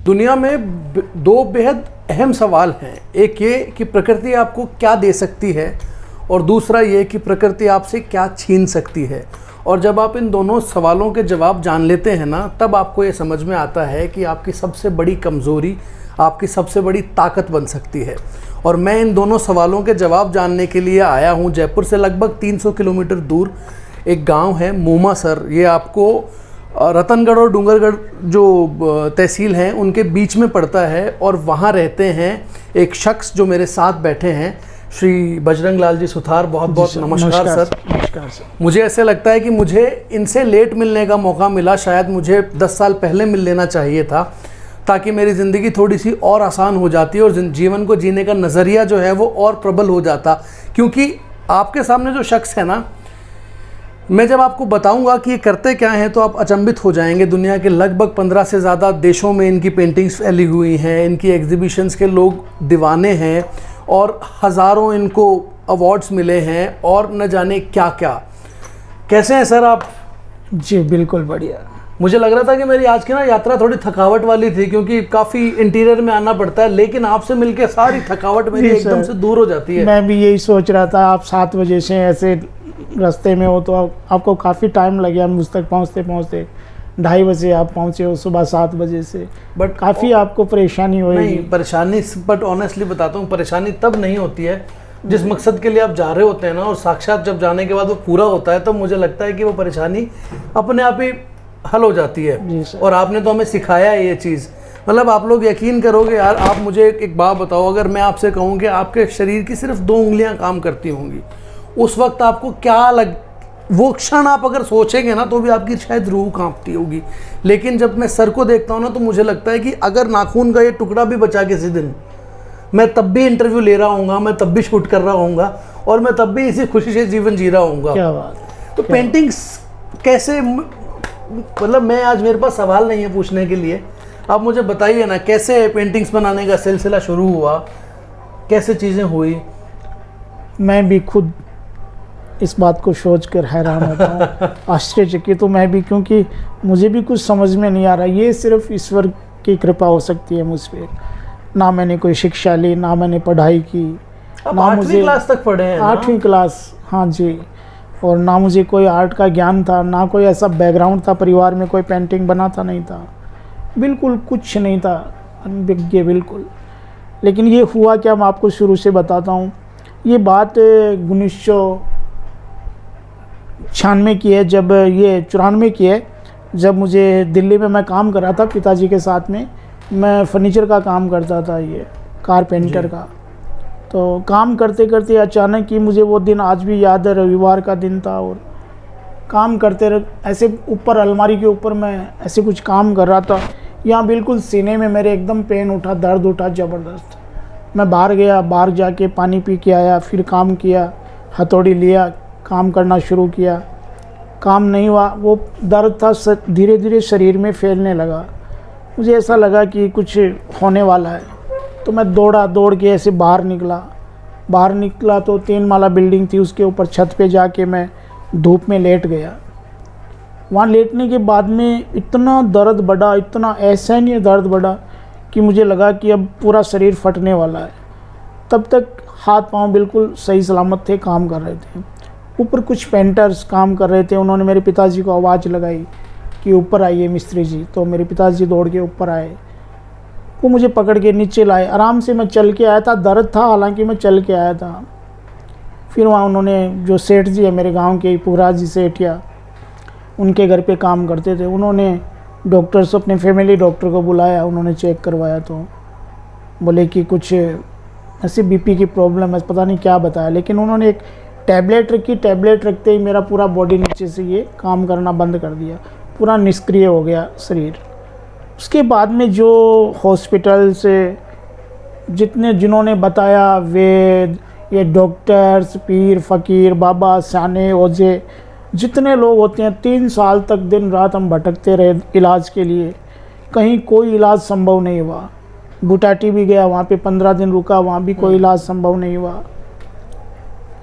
दुनिया में दो बेहद अहम सवाल हैं। एक ये कि प्रकृति आपको क्या दे सकती है और दूसरा ये कि प्रकृति आपसे क्या छीन सकती है। और जब आप इन दोनों सवालों के जवाब जान लेते हैं ना, तब आपको ये समझ में आता है कि आपकी सबसे बड़ी कमज़ोरी आपकी सबसे बड़ी ताकत बन सकती है। और मैं इन दोनों सवालों के जवाब जानने के लिए आया हूँ। जयपुर से लगभग 300 किलोमीटर दूर एक गांव है मूमासर। ये आपको रतनगढ़ और डूंगरगढ़ जो तहसील हैं उनके बीच में पड़ता है। और वहाँ रहते हैं एक शख्स जो मेरे साथ बैठे हैं, श्री बजरंग लाल जी सुथार। बहुत बहुत नमस्कार सर। नमस्कार सर। मुझे ऐसे लगता है कि मुझे इनसे लेट मिलने का मौका मिला, शायद मुझे 10 साल पहले मिल लेना चाहिए था, ताकि मेरी ज़िंदगी थोड़ी सी और आसान हो जाती और जीवन को जीने का नज़रिया जो है वो और प्रबल हो जाता। क्योंकि आपके सामने जो शख्स है ना, मैं जब आपको बताऊंगा कि ये करते क्या हैं तो आप अचंभित हो जाएंगे। दुनिया के लगभग 15 से ज़्यादा देशों में इनकी पेंटिंग्स फैली हुई हैं, इनकी एग्जीबिशंस के लोग दीवाने हैं और हज़ारों इनको अवार्ड्स मिले हैं और न जाने क्या क्या। कैसे हैं सर आप? जी बिल्कुल बढ़िया। मुझे लग रहा था कि मेरी आज की ना यात्रा थोड़ी थकावट वाली थी, क्योंकि काफ़ी इंटीरियर में आना पड़ता है, लेकिन आपसे मिलके सारी थकावट मेरी एकदम से दूर हो जाती है। मैं भी यही सोच रहा था, आप 7 बजे से ऐसे रास्ते में हो तो आपको काफ़ी टाइम लग गया मुझ तक पहुँचते पहुँचते। 2:30 बजे आप पहुँचे हो सुबह 7 बजे से, बट काफ़ी आपको परेशानी हुई। नहीं परेशानी, बट ऑनेस्टली बताता हूँ, परेशानी तब नहीं होती है जिस मकसद के लिए आप जा रहे होते हैं ना, और साक्षात जब जाने के बाद वो पूरा होता है, तब मुझे लगता है कि वो परेशानी अपने आप ही हल हो जाती है। और आपने तो हमें सिखाया है ये चीज़। मतलब आप लोग यकीन करोगे यार, आप मुझे एक बात बताओ, अगर मैं आपसे कहूँ कि आपके शरीर की सिर्फ 2 उंगलियां काम करती होंगी, उस वक्त आपको क्या वो क्षण आप अगर सोचेंगे ना तो भी आपकी शायद रूह कांपती होगी। लेकिन जब मैं सर को देखता हूँ ना, तो मुझे लगता है कि अगर नाखून का ये टुकड़ा भी बचा किसी दिन, मैं तब भी इंटरव्यू ले रहा हूँगा, मैं तब भी शूट कर रहा हूँगा और मैं तब भी इसी खुशी से जीवन जी रहा हूँगा। क्या बात। तो पेंटिंग्स कैसे, मतलब मैं आज, मेरे पास सवाल नहीं है पूछने के लिए, आप मुझे बताइए ना कैसे पेंटिंग्स बनाने का सिलसिला शुरू हुआ, कैसे चीज़ें हुई। मैं भी खुद इस बात को सोच कर हैरान होता हूँ, आश्चर्यचकित तो मैं भी, क्योंकि मुझे भी कुछ समझ में नहीं आ रहा। ये सिर्फ ईश्वर की कृपा हो सकती है मुझ पर। ना मैंने कोई शिक्षा ली, ना मैंने पढ़ाई की, ना 8वीं क्लास तक पढ़े हैं। 8वीं क्लास, हाँ जी। और ना मुझे कोई आर्ट का ज्ञान था, ना कोई ऐसा बैकग्राउंड था, परिवार में कोई पेंटिंग बनाता नहीं था, बिल्कुल कुछ नहीं था, अनभिज्ञ बिल्कुल। लेकिन ये हुआ क्या, मैं आपको शुरू से बताता हूँ। ये बात 1996 की है, जब ये 94 की है, जब मुझे दिल्ली में मैं काम कर रहा था पिताजी के साथ में। मैं फर्नीचर का काम करता था, ये कारपेंटर का। तो काम करते करते अचानक ही मुझे वो दिन आज भी याद है, रविवार का दिन था और काम करते ऐसे ऊपर अलमारी के ऊपर मैं ऐसे कुछ काम कर रहा था। यहाँ बिल्कुल सीने में मेरे एकदम पेन उठा, दर्द उठा ज़बरदस्त। मैं बाहर गया, बाहर जाके पानी पी के आया, फिर काम किया, हथौड़ी लिया, काम करना शुरू किया। काम नहीं हुआ, वो दर्द था धीरे धीरे शरीर में फैलने लगा। मुझे ऐसा लगा कि कुछ होने वाला है, तो मैं दौड़ के ऐसे बाहर निकला तो 3 माला बिल्डिंग थी, उसके ऊपर छत पे जाके मैं धूप में लेट गया। वहाँ लेटने के बाद में इतना दर्द बढ़ा, इतना असहनीय दर्द बढ़ा कि मुझे लगा कि अब पूरा शरीर फटने वाला है। तब तक हाथ पांव बिल्कुल सही सलामत थे, काम कर रहे थे। ऊपर कुछ पेंटर्स काम कर रहे थे, उन्होंने मेरे पिताजी को आवाज़ लगाई कि ऊपर आइए मिस्त्री जी। तो मेरे पिताजी दौड़ के ऊपर आए, वो मुझे पकड़ के नीचे लाए। आराम से मैं चल के आया था, दर्द था हालांकि मैं चल के आया था। फिर वहाँ उन्होंने, जो सेठ जी है मेरे गांव के, पुखराज जी सेठिया, उनके घर पे काम करते थे, उन्होंने डॉक्टर्स, अपने फैमिली डॉक्टर को बुलाया। उन्होंने चेक करवाया तो बोले कि कुछ ऐसे बीपी की प्रॉब्लम है, पता नहीं क्या बताया। लेकिन उन्होंने एक टैबलेट रखी, टैबलेट रखते ही मेरा पूरा बॉडी नीचे से ये काम करना बंद कर दिया, पूरा निष्क्रिय हो गया शरीर। उसके बाद में जो हॉस्पिटल से जिन्होंने बताया, वेद, ये डॉक्टर्स, पीर फ़कीर, बाबा, साने, ओझे, जितने लोग होते हैं, 3 साल तक दिन रात हम भटकते रहे इलाज के लिए। कहीं कोई इलाज संभव नहीं हुआ। बुटाटी भी गया, वहाँ पे 15 दिन रुका, वहाँ भी कोई इलाज संभव नहीं हुआ।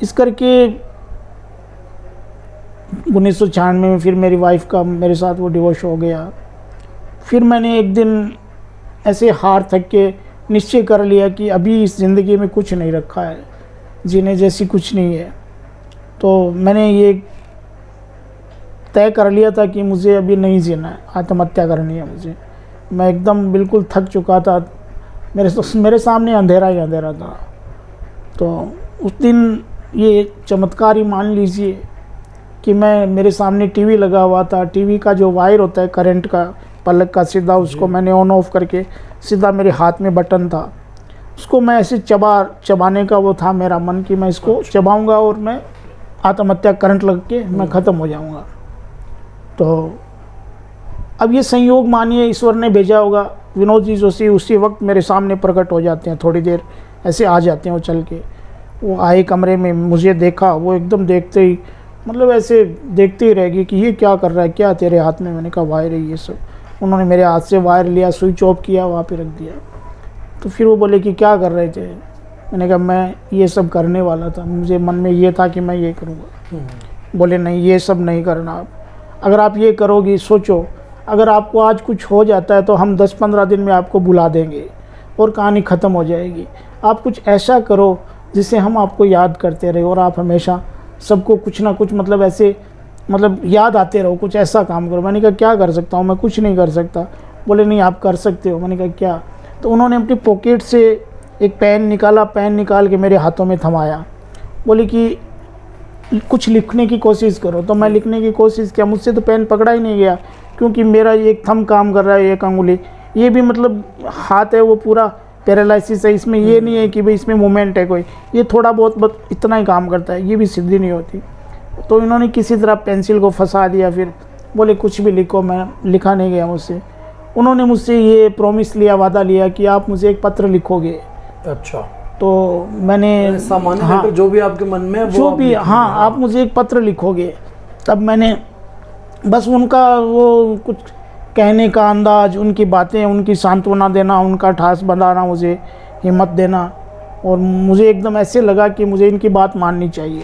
इस करके 1996 में फिर मेरी वाइफ का मेरे साथ वो डिवोर्स हो गया। फिर मैंने एक दिन ऐसे हार थक के निश्चय कर लिया कि अभी इस ज़िंदगी में कुछ नहीं रखा है, जीने जैसी कुछ नहीं है। तो मैंने ये तय कर लिया था कि मुझे अभी नहीं जीना है, आत्महत्या करनी है मुझे। मैं एकदम बिल्कुल थक चुका था, मेरे सामने अंधेरा ही अंधेरा था। तो उस दिन ये चमत्कार ही मान लीजिए कि मेरे सामने टीवी लगा हुआ था, टीवी का जो वायर होता है करंट का, पलक का सीधा, उसको मैंने ऑन ऑफ करके सीधा मेरे हाथ में बटन था, उसको मैं ऐसे चबाने का वो था मेरा मन कि मैं इसको चबाऊंगा और मैं आत्महत्या, करंट लग के मैं ख़त्म हो जाऊंगा। तो अब ये संयोग मानिए ईश्वर ने भेजा होगा। विनोद जी जोशी उसी वक्त मेरे सामने प्रकट हो जाते हैं, थोड़ी देर ऐसे आ जाते हैं वो चल के। वो आए कमरे में, मुझे देखा, वो एकदम देखते ही मतलब ऐसे देखते ही रह गई कि ये क्या कर रहा है, क्या तेरे हाथ में। मैंने कहा वायर है ये सब। उन्होंने मेरे हाथ से वायर लिया, स्विच ऑफ किया, वहाँ पे रख दिया। तो फिर वो बोले कि क्या कर रहे थे। मैंने कहा मैं ये सब करने वाला था, मुझे मन में ये था कि मैं ये करूँगा। बोले नहीं, ये सब नहीं करना आप, अगर आप ये करोगी, सोचो अगर आपको आज कुछ हो जाता है तो हम 10-15 दिन में आपको बुला देंगे और कहानी ख़त्म हो जाएगी। आप कुछ ऐसा करो जिससे हम आपको याद करते रहे और आप हमेशा सबको कुछ ना कुछ मतलब ऐसे मतलब याद आते रहो, कुछ ऐसा काम करो। मैंने कहा क्या कर सकता हूँ, मैं कुछ नहीं कर सकता। बोले नहीं आप कर सकते हो। मैंने कहा क्या। तो उन्होंने अपनी पॉकेट से एक पेन निकाला, पेन निकाल के मेरे हाथों में थमाया। बोले कि कुछ लिखने की कोशिश करो। तो मैं लिखने की कोशिश किया, मुझसे तो पेन पकड़ा ही नहीं गया क्योंकि मेरा एक थंब काम कर रहा है, एक अंगुली, ये भी मतलब हाथ है वो पूरा पैरालिसिस है, इसमें ये नहीं है कि भाई इसमें मूवमेंट है कोई, ये थोड़ा बहुत इतना ही काम करता है, ये भी सिद्धि नहीं होती। तो इन्होंने किसी तरह पेंसिल को फंसा दिया। फिर बोले कुछ भी लिखो। मैं लिखा नहीं गया मुझसे। उन्होंने मुझसे ये प्रॉमिस लिया, वादा लिया कि आप मुझे एक पत्र लिखोगे। अच्छा। तो मैंने सामान्य हाँ, जो भी आपके मन में है जो भी, हाँ आप मुझे एक पत्र लिखोगे। तब मैंने बस उनका वो कुछ कहने का अंदाज, उनकी बातें, उनकी सांत्वना देना, उनका ठास बनाना, मुझे हिम्मत देना, और मुझे एकदम ऐसे लगा कि मुझे इनकी बात माननी चाहिए।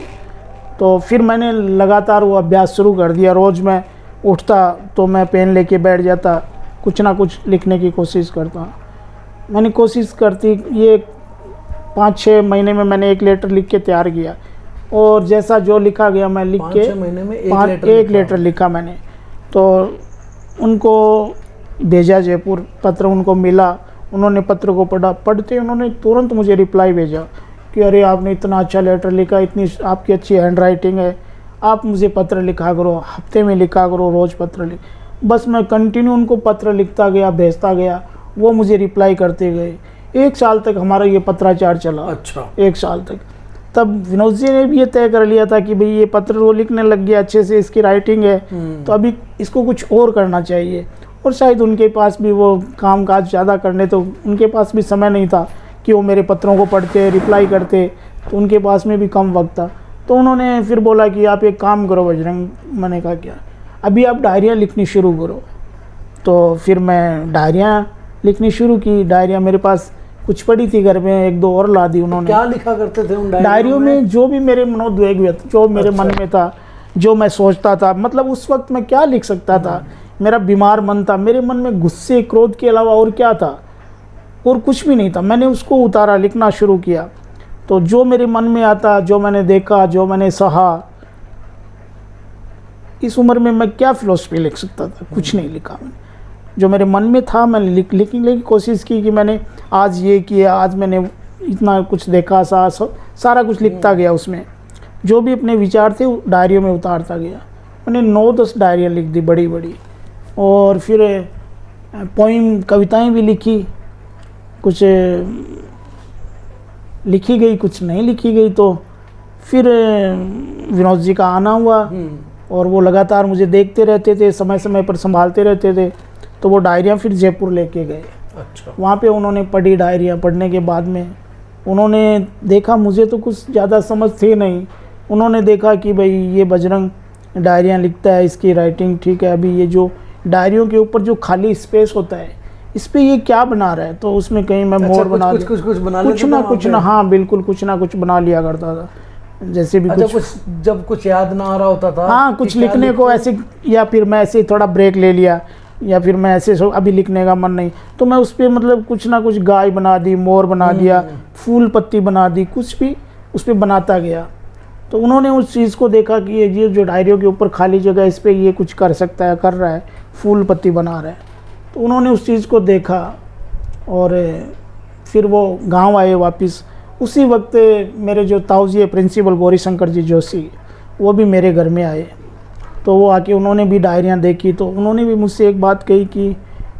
तो फिर मैंने लगातार वो अभ्यास शुरू कर दिया। रोज़ मैं उठता तो मैं पेन लेके बैठ जाता, कुछ ना कुछ लिखने की कोशिश करता। मैंने कोशिश करती, ये 5-6 महीने में मैंने एक लेटर लिख के तैयार किया, और जैसा जो लिखा गया मैं लिख के 5-6 महीने में एक लेटर लिखा मैंने। तो उनको भेजा जयपुर, पत्र उनको मिला, उन्होंने पत्र को पढ़ा। पढ़ते उन्होंने तुरंत मुझे रिप्लाई भेजा कि अरे आपने इतना अच्छा लेटर लिखा, इतनी आपकी अच्छी हैंड राइटिंग है, आप मुझे पत्र लिखा करो, हफ्ते में लिखा करो, रोज़ पत्र लिख। बस मैं कंटिन्यू उनको पत्र लिखता गया, भेजता गया, वो मुझे रिप्लाई करते गए। 1 साल तक हमारा ये पत्राचार चला। अच्छा। 1 साल तक। तब विनोद जी ने भी ये तय कर लिया था कि भाई ये पत्र वो लिखने लग गया अच्छे से, इसकी राइटिंग है, तो अभी इसको कुछ और करना चाहिए। और शायद उनके पास भी वो काम काज ज़्यादा करने, तो उनके पास भी समय नहीं था कि वो मेरे पत्रों को पढ़ते, रिप्लाई करते, तो उनके पास में भी कम वक्त था। तो उन्होंने फिर बोला कि आप एक काम करो बजरंग। मैंने कहा क्या। अभी आप डायरियाँ लिखनी शुरू करो। तो फिर मैं डायरियाँ लिखनी शुरू की। डायरियाँ मेरे पास कुछ पड़ी थी घर में, 1-2 और ला दी उन्होंने। क्या लिखा करते थे उन डायरियों में? जो भी मेरे मनोद्वेग व्यक्त, जो मेरे मन में था, जो मैं सोचता था, मतलब उस वक्त मैं क्या लिख सकता था। मेरा बीमार मन था, मेरे मन में गुस्से, क्रोध के अलावा और क्या था, और कुछ भी नहीं था। मैंने उसको उतारा, लिखना शुरू किया। तो जो मेरे मन में आता, जो मैंने देखा, जो मैंने सहा, इस उम्र में मैं क्या फिलोसफी लिख सकता था, कुछ नहीं लिखा मैंने। जो मेरे मन में था मैंने लिखने की कोशिश की कि मैंने आज ये किया, आज मैंने इतना कुछ देखा, सारा कुछ लिखता गया। उसमें जो भी अपने विचार थे डायरियों में उतारता गया। मैंने 9-10 डायरियाँ लिख दी बड़ी बड़ी, और फिर पोइम, कविताएं भी लिखी, कुछ लिखी गई, कुछ नहीं लिखी गई। तो फिर विनोद जी का आना हुआ, और वो लगातार मुझे देखते रहते थे, समय समय पर संभालते रहते थे। तो वो डायरियाँ फिर जयपुर लेके गए। अच्छा। वहाँ पे उन्होंने पढ़ी डायरियाँ। पढ़ने के बाद में उन्होंने देखा, मुझे तो कुछ ज़्यादा समझ थी नहीं। उन्होंने देखा कि भाई ये बजरंग डायरियाँ लिखता है, इसकी राइटिंग ठीक है, अभी ये जो डायरियों के ऊपर जो खाली स्पेस होता है, इस पर ये क्या बना रहा है। तो उसमें कहीं मैं मोर बना कुछ कुछ ना, हाँ बिल्कुल, कुछ ना कुछ बना लिया करता था। जैसे भी कुछ जब कुछ याद ना आ रहा होता था, हाँ कुछ लिखने को ऐसे, या फिर मैं ऐसे थोड़ा ब्रेक ले लिया, या फिर मैं ऐसे अभी लिखने का मन नहीं, तो मैं उस पर मतलब कुछ ना कुछ गाय बना दी, मोर बना दिया, फूल पत्ती बना दी, कुछ भी उस पर बनाता गया। तो उन्होंने उस चीज़ को देखा कि ये जो डायरियों के ऊपर खाली जगह, इस पर ये कुछ कर सकता है, कर रहा है, फूल पत्ती बना रहा है। तो उन्होंने उस चीज़ को देखा और फिर वो गांव आए वापस। उसी वक्त मेरे जो ताऊजी प्रिंसिपल गौरीशंकर जी जोशी, वो भी मेरे घर में आए। तो वो आके उन्होंने भी डायरियाँ देखी। तो उन्होंने भी मुझसे एक बात कही कि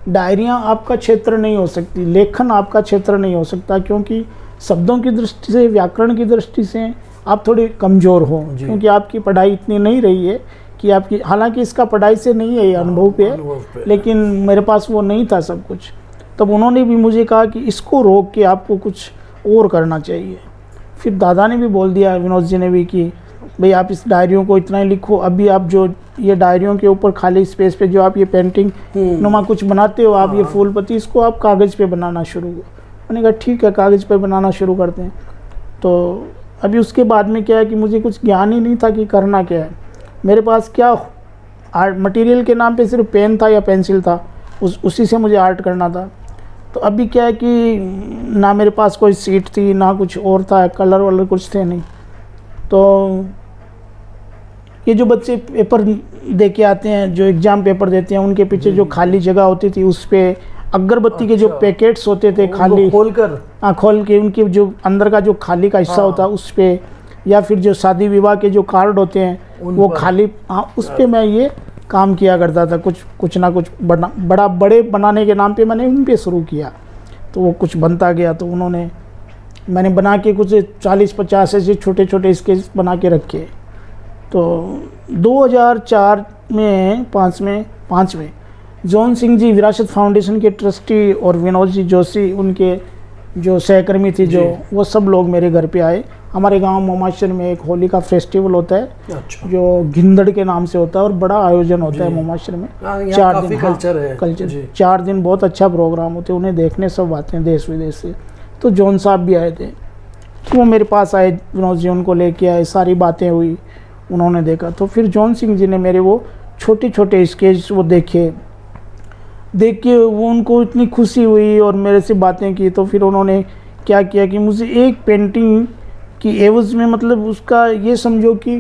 डायरियाँ आपका क्षेत्र नहीं हो सकती, लेखन आपका क्षेत्र नहीं हो सकता, क्योंकि शब्दों की दृष्टि से, व्याकरण की दृष्टि से आप थोड़े कमज़ोर हो, क्योंकि आपकी पढ़ाई इतनी नहीं रही है कि आपकी, हालांकि इसका पढ़ाई से नहीं है, ये अनुभव पे है, लेकिन मेरे पास वो नहीं था सब कुछ। तब उन्होंने भी मुझे कहा कि इसको रोक के आपको कुछ और करना चाहिए। फिर दादा ने भी बोल दिया, विनोद जी ने भी, कि भाई आप इस डायरियों को इतना ही लिखो। अभी आप जो ये डायरियों के ऊपर खाली स्पेस पे जो आप ये पेंटिंग नुमा कुछ बनाते हो, आप ये फूल पत्ती, इसको आप कागज़ पे बनाना शुरू करो। मैंने कहा ठीक है, कागज़ पे बनाना शुरू करते हैं। तो अभी उसके बाद में क्या है कि मुझे कुछ ज्ञान ही नहीं था कि करना क्या है। मेरे पास क्या आर्ट मटेरियल के नाम पे सिर्फ पेन था या पेंसिल था, उसी से मुझे आर्ट करना था। तो अभी क्या है कि ना मेरे पास कोई सीट थी, ना कुछ और था, कलर वलर कुछ थे नहीं। तो ये जो बच्चे पेपर दे के आते हैं, जो एग्ज़ाम पेपर देते हैं, उनके पीछे जो खाली जगह होती थी, उस पर अगरबत्ती के जो पैकेट्स होते थे खाली, खोल के उनके जो अंदर का जो खाली का हिस्सा होता है उस पर, या फिर जो शादी विवाह के जो कार्ड होते हैं वो खाली, उस पर मैं ये काम किया करता था। कुछ ना कुछ बड़े बनाने के नाम पे मैंने उन पे शुरू किया। तो वो कुछ बनता गया। तो मैंने बना के कुछ 40-50 ऐसे छोटे छोटे स्केच बना के रखे। तो 2004 में 5 में जॉन सिंह जी विरासत फाउंडेशन के ट्रस्टी और विनोद जी जोशी, उनके जो सहकर्मी थी, जो वो सब लोग मेरे घर पे आए। हमारे गांव मोमाशर में एक होली का फेस्टिवल होता है, जो गिंदड़ के नाम से होता है, और बड़ा आयोजन होता है मोमाशर में। 4 दिन कल्चर 4 दिन बहुत अच्छा प्रोग्राम होते हैं, उन्हें देखने सब आते हैं देश विदेश से। तो जॉन साहब भी आए थे, तो वो मेरे पास आए, विनोद जी उनको लेके आए, सारी बातें हुई, उन्होंने देखा। तो फिर जॉन सिंह जी ने मेरे वो छोटे छोटे स्केच वो देख के वो उनको इतनी खुशी हुई और मेरे से बातें की। तो फिर उन्होंने क्या किया कि मुझे एक पेंटिंग की एवज़ में, मतलब उसका ये समझो कि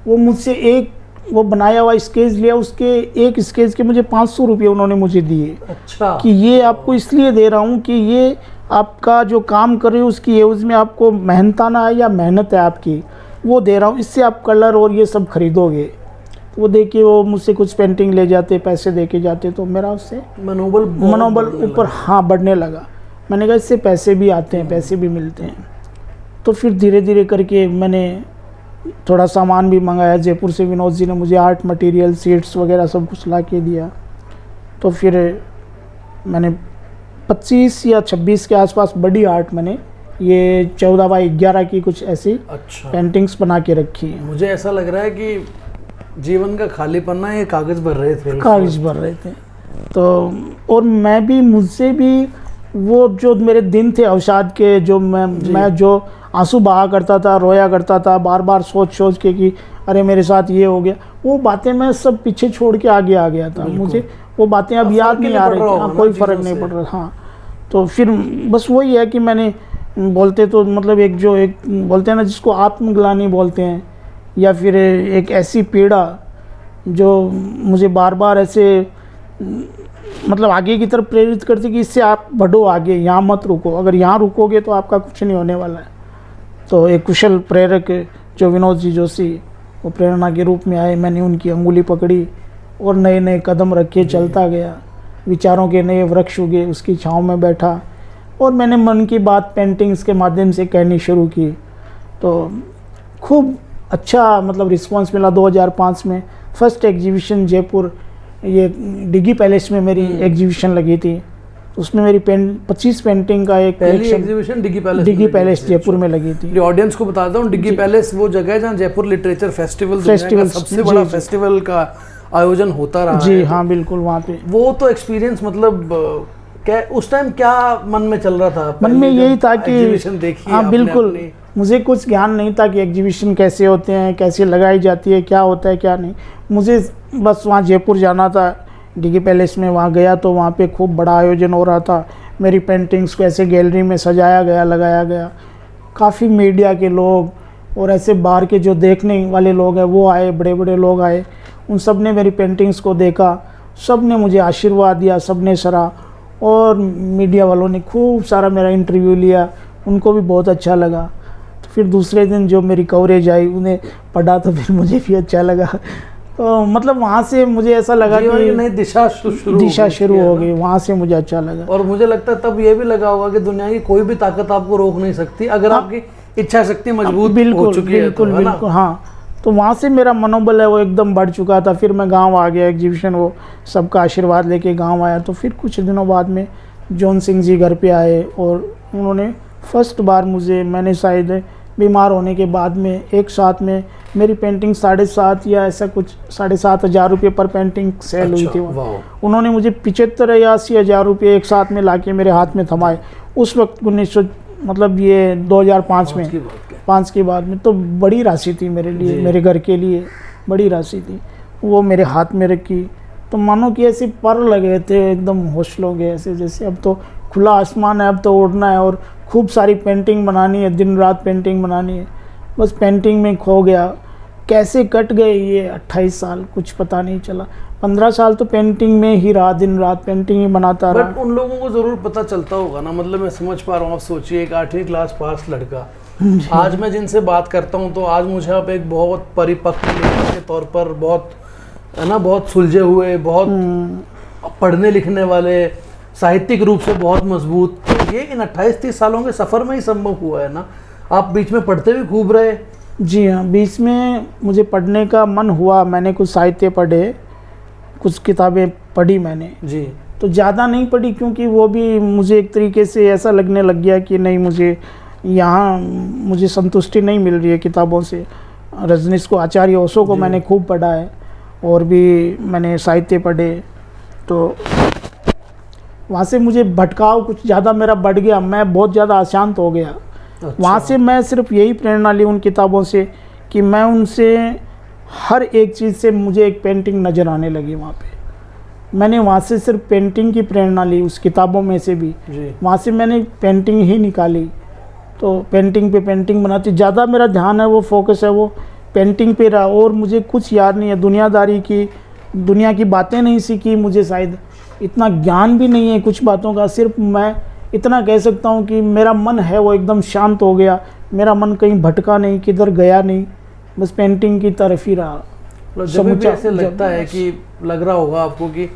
वो मुझसे एक वो बनाया हुआ स्केच लिया, उसके एक स्केच के मुझे 500 रुपये उन्होंने मुझे दिए। अच्छा। कि ये आपको इसलिए दे रहा हूँ कि ये आपका जो काम कर रहे हो उसकी एवज़ में आपको मेहनताना है या मेहनत है आपकी, वो दे रहा हूँ, इससे आप कलर और ये सब खरीदोगे। वो देखिए वो मुझसे कुछ पेंटिंग ले जाते, पैसे दे के जाते, तो मेरा उससे मनोबल ऊपर बढ़ने लगा। मैंने कहा इससे पैसे भी आते हैं, पैसे भी मिलते हैं। तो फिर धीरे धीरे करके मैंने थोड़ा सामान भी मंगाया जयपुर से। विनोद जी ने मुझे आर्ट मटेरियल, सीट्स वगैरह सब कुछ ला के दिया। तो फिर मैंने 25 या 26 के आसपास बड़ी आर्ट, मैंने ये 14x11 की कुछ ऐसी पेंटिंग्स बना के रखी। मुझे ऐसा लग रहा है कि जीवन का खाली पन्ना ये कागज़ भर रहे थे। तो और मैं भी, मुझसे भी वो जो मेरे दिन थे अवसाद के, जो मैं जो आंसू बहा करता था, रोया करता था, बार बार सोच के कि अरे मेरे साथ ये हो गया, वो बातें मैं सब पीछे छोड़ के आगे आ गया था। मुझे वो बातें अब याद नहीं आ रही थी, कोई फ़र्क नहीं पड़ रहा। हाँ, तो फिर बस वही है कि मैंने बोलते तो मतलब एक बोलते हैं ना, जिसको आत्मग्लानि बोलते हैं, या फिर एक ऐसी पीड़ा जो मुझे बार बार ऐसे मतलब आगे की तरफ प्रेरित करती कि इससे आप बढ़ो आगे, यहाँ मत रुको। अगर यहाँ रुकोगे तो आपका कुछ नहीं होने वाला है। तो एक कुशल प्रेरक जो विनोद जी जोशी, वो प्रेरणा के रूप में आए। मैंने उनकी अंगुली पकड़ी और नए नए कदम रखे, चलता गया। विचारों के नए वृक्ष उगे, उसकी छाँव में बैठा और मैंने मन की बात पेंटिंग्स के माध्यम से कहनी शुरू की। तो खूब अच्छा मतलब रिस्पांस मिला। 2005 में फर्स्ट एग्जीबिशन जयपुर, ये डिगी पैलेस में मेरी एग्जीबिशन लगी थी। उसमें मेरी 25 पेंटिंग का एक पहली एग्जीबिशन डिगी पैलेस जयपुर में लगी थी। ऑडियंस को बताता हूँ, डिगी पैलेस वो जगह है जहाँ जयपुर लिटरेचर फेस्टिवल सबसे बड़ा फेस्टिवल का आयोजन होता रहा जी। हाँ बिल्कुल, वहाँ पे वो तो एक्सपीरियंस मतलब क्या उस टाइम क्या मन में चल रहा था? मन में यही था कि एग्जीबिशन देखिए। हाँ बिल्कुल, मुझे कुछ ज्ञान नहीं था कि एग्जीबिशन कैसे होते हैं, कैसे लगाई जाती है, क्या होता है क्या नहीं। मुझे बस वहाँ जयपुर जाना था, डीके पैलेस में वहाँ गया तो वहाँ पे खूब बड़ा आयोजन हो रहा था। मेरी पेंटिंग्स को ऐसे गैलरी में सजाया गया, लगाया गया। काफ़ी मीडिया के लोग और ऐसे बाहर के जो देखने वाले लोग हैं वो आए, बड़े बड़े लोग आए। उन सब ने मेरी पेंटिंग्स को देखा, सब ने मुझे आशीर्वाद दिया, सब ने सराहा। और मीडिया वालों ने खूब सारा मेरा इंटरव्यू लिया, उनको भी बहुत अच्छा लगा। तो फिर दूसरे दिन जो मेरी कवरेज आई उन्हें पढ़ा तो फिर मुझे भी अच्छा लगा। तो मतलब वहाँ से मुझे ऐसा लगा कि नई दिशा शुरू हो गई, वहाँ से मुझे अच्छा लगा। और मुझे लगता है तब ये भी लगा होगा कि दुनिया की कोई भी ताकत आपको रोक नहीं सकती अगर आपकी इच्छा शक्ति मजबूत हो चुकी है। बिल्कुल हाँ। तो वहाँ से मेरा मनोबल है वो एकदम बढ़ चुका था। फिर मैं गांव आ गया, एग्जीबिशन वो सबका आशीर्वाद लेके गांव आया। तो फिर कुछ दिनों बाद में जॉन सिंह जी घर पे आए और उन्होंने फर्स्ट बार मुझे, मैंने शायद बीमार होने के बाद में एक साथ में मेरी पेंटिंग 7.5 या ऐसा कुछ 7,500 रुपये पर पेंटिंग सेल हुई थी। उन्होंने मुझे 75 या 80,000 रुपये एक साथ में लाके मेरे हाथ में थमाए। उस वक्त 1900 मतलब ये 2005 में 5 के बाद में, तो बड़ी राशि थी मेरे लिए, मेरे घर के लिए बड़ी राशि थी। वो मेरे हाथ में रखी तो मानो कि ऐसे पर लगे थे, एकदम होश हो गए ऐसे, जैसे अब तो खुला आसमान है, अब तो उड़ना है और खूब सारी पेंटिंग बनानी है, दिन रात पेंटिंग बनानी है। बस पेंटिंग में खो गया। कैसे कट गए ये 28 साल, कुछ पता नहीं चला। 15 साल तो पेंटिंग में ही रहा, दिन रात पेंटिंग ही बनाता रहा। बट उन लोगों को ज़रूर पता चलता होगा ना, मतलब मैं समझ पा रहा हूँ। आप सोचिए एक 8वीं क्लास पास लड़का, आज मैं जिनसे बात करता हूँ तो आज मुझे आप एक बहुत परिपक्व लेखक के तौर पर, बहुत है ना, बहुत सुलझे हुए, बहुत पढ़ने लिखने वाले, साहित्यिक रूप से बहुत मजबूत, तो ये इन 28-30 सालों के सफ़र में ही संभव हुआ है ना। आप बीच में पढ़ते भी खूब रहे। जी हाँ, बीच में मुझे पढ़ने का मन हुआ, मैंने कुछ साहित्य पढ़े, कुछ किताबें पढ़ी मैंने जी। तो ज़्यादा नहीं पढ़ी क्योंकि वो भी मुझे एक तरीके से ऐसा लगने लग गया कि नहीं, मुझे संतुष्टि नहीं मिल रही है किताबों से। रजनीश को, आचार्य ओशो को मैंने खूब पढ़ा है और भी मैंने साहित्य पढ़े। तो वहाँ से मुझे भटकाव कुछ ज़्यादा मेरा बढ़ गया, मैं बहुत ज़्यादा अशांत हो गया। अच्छा। वहाँ से मैं सिर्फ यही प्रेरणा ली उन किताबों से कि मैं उनसे हर एक चीज़ से मुझे एक पेंटिंग नज़र आने लगी। वहाँ पे मैंने वहाँ से सिर्फ पेंटिंग की प्रेरणा ली, उस किताबों में से भी वहाँ से मैंने पेंटिंग ही निकाली। तो पेंटिंग पे पेंटिंग बनाती, ज़्यादा मेरा ध्यान है, वो फोकस है वो पेंटिंग पे रहा। और मुझे कुछ याद नहीं है, दुनियादारी की, दुनिया की बातें नहीं सीखी, मुझे शायद इतना ज्ञान भी नहीं है कुछ बातों का। सिर्फ मैं इतना कह सकता हूँ कि मेरा मन है वो एकदम शांत हो गया, मेरा मन कहीं भटका नहीं, किधर गया नहीं, बस पेंटिंग की तरफ ही रहा। जब भी ऐसे लगता है कि लग रहा होगा आपको कि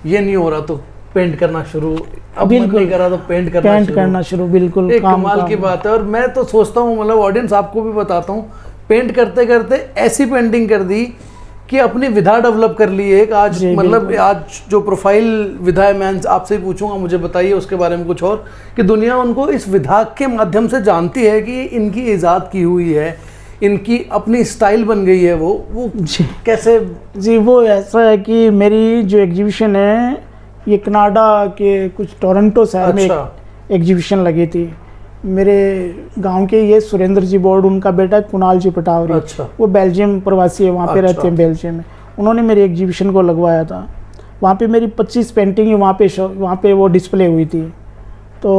ये नहीं हो रहा तो पेंट करना शुरू, अब मन नहीं कर रहा तो पेंट करना शुरू। बिल्कुल एक कमाल की बात है। और मैं तो सोचता हूँ, मतलब ऑडियंस आपको भी बताता हूँ, पेंट करते करते ऐसी पेंटिंग कर दी कि अपनी विधा डेवलप कर ली एक। आज मतलब आज जो प्रोफाइल विधा है, मैं आपसे पूछूंगा, मुझे बताइए उसके बारे में कुछ और, कि दुनिया उनको इस विधा के माध्यम से जानती है कि इनकी ईजाद की हुई है, इनकी अपनी स्टाइल बन गई है। वो जी कैसे? जी, वो ऐसा है कि मेरी जो एग्जीबिशन है ये कनाडा के कुछ टोरंटो शहर में एग्जीबिशन लगी थी। मेरे गांव के ये सुरेंद्र जी बोर्ड, उनका बेटा कुणाल जी पटावरी, वो बेल्जियम प्रवासी है, वहाँ पे रहते हैं बेल्जियम में। उन्होंने मेरी एग्जीबिशन को लगवाया था। वहाँ पे मेरी 25 पेंटिंग वहाँ पे वो डिस्प्ले हुई थी। तो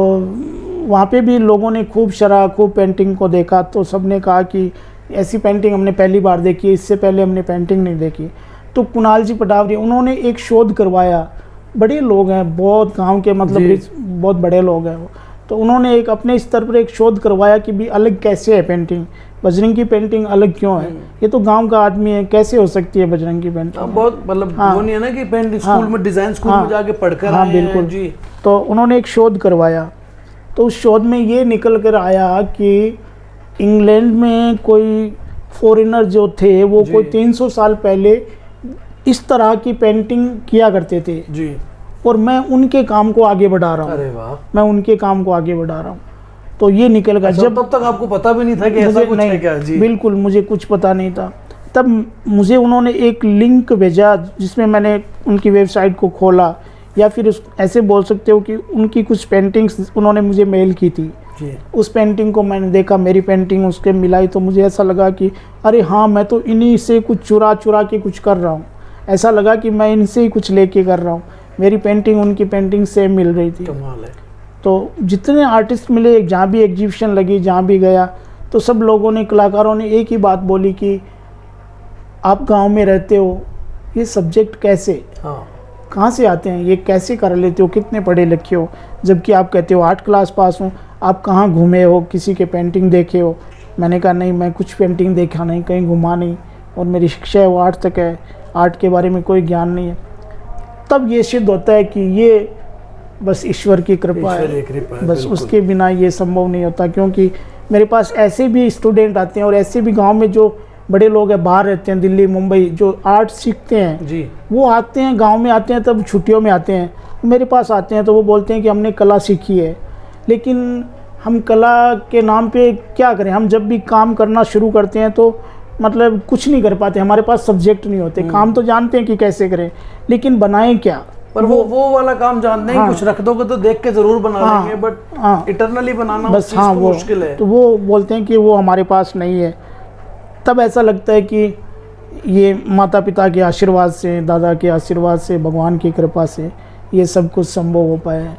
वहाँ पे भी लोगों ने खूब सराहा, खूब पेंटिंग को देखा। तो सब ने कहा कि ऐसी पेंटिंग हमने पहली बार देखी है, इससे पहले हमने पेंटिंग नहीं देखी। तो कुणाल जी पटावरी, उन्होंने एक शोध करवाया। बड़े लोग हैं, बहुत गाँव के, मतलब बहुत बड़े लोग हैं वो। तो उन्होंने एक अपने स्तर पर एक शोध करवाया कि भी अलग कैसे है पेंटिंग, बजरंग की पेंटिंग अलग क्यों है, ये तो गांव का आदमी है, कैसे हो सकती है बजरंग की पेंटिंग। बहुत मतलब वो नहीं है ना कि पेंटिंग स्कूल में, डिज़ाइन स्कूल में जाके पढ़कर आए हैं। बिल्कुल जी। तो उन्होंने एक शोध करवाया, तो उस शोध में ये निकल कर आया कि इंग्लैंड में कोई फॉरेनर जो थे वो कोई 300 साल पहले इस तरह की पेंटिंग किया करते थे जी। और मैं उनके काम को आगे बढ़ा रहा हूँ। अरे वाह। मैं उनके काम को आगे बढ़ा रहा हूँ। तो ये निकल गया। जब तब तक आपको पता भी नहीं था कि ऐसा कुछ है क्या? जी बिल्कुल, मुझे कुछ पता नहीं था। तब मुझे उन्होंने एक लिंक भेजा जिसमें मैंने उनकी वेबसाइट को खोला, या फिर ऐसे बोल सकते हो कि उनकी कुछ पेंटिंग्स उन्होंने मुझे मेल की थी जी। उस पेंटिंग को मैंने देखा, मेरी पेंटिंग उसके मिलाई, तो मुझे ऐसा लगा कि अरे हाँ, मैं तो इन्हीं से कुछ चुरा के कुछ कर रहा हूँ। ऐसा लगा कि मैं इनसे ही कुछ लेके कर रहा हूँ। मेरी पेंटिंग उनकी पेंटिंग सेम मिल रही थी। कमाल है। तो जितने आर्टिस्ट मिले, जहाँ भी एग्जीबिशन लगी, जहाँ भी गया, तो सब लोगों ने, कलाकारों ने एक ही बात बोली कि आप गांव में रहते हो, ये सब्जेक्ट कैसे, हाँ, कहाँ से आते हैं, ये कैसे कर लेते हो, कितने पढ़े लिखे हो, जबकि आप कहते हो 8 क्लास पास हूँ, आप कहाँ घूमे हो, किसी के पेंटिंग देखे हो। मैंने कहा नहीं, मैं कुछ पेंटिंग देखा नहीं, कहीं घुमा नहीं, और मेरी शिक्षा है वो 8 तक है, आर्ट के बारे में कोई ज्ञान नहीं है। तब ये सिद्ध होता है कि ये बस ईश्वर की कृपा ईश्वर की है, कृपा है, बस बिल्कुल। उसके बिना ये संभव नहीं होता। क्योंकि मेरे पास ऐसे भी स्टूडेंट आते हैं और ऐसे भी गांव में जो बड़े लोग हैं, बाहर रहते हैं, दिल्ली मुंबई, जो आर्ट सीखते हैं जी, वो आते हैं, गांव में आते हैं, तब छुट्टियों में आते हैं, मेरे पास आते हैं, तो वो बोलते हैं कि हमने कला सीखी है, लेकिन हम कला के नाम पे क्या करें। हम जब भी काम करना शुरू करते हैं तो मतलब कुछ नहीं कर पाते, हमारे पास सब्जेक्ट नहीं होते। काम तो जानते हैं कि कैसे करें, लेकिन बनाएं क्या। पर वो वाला काम जानते हैं, हाँ, कुछ रख दोगे तो देख के जरूर बना हाँ, लेंगे, बट हाँ, इटरनली बनाना बस उस चीज हाँ, को वो मुश्किल है। तो वो बोलते हैं कि वो हमारे पास नहीं है। तब ऐसा लगता है कि ये माता पिता के आशीर्वाद से, दादा के आशीर्वाद से, भगवान की कृपा से ये सब कुछ संभव हो पाया है।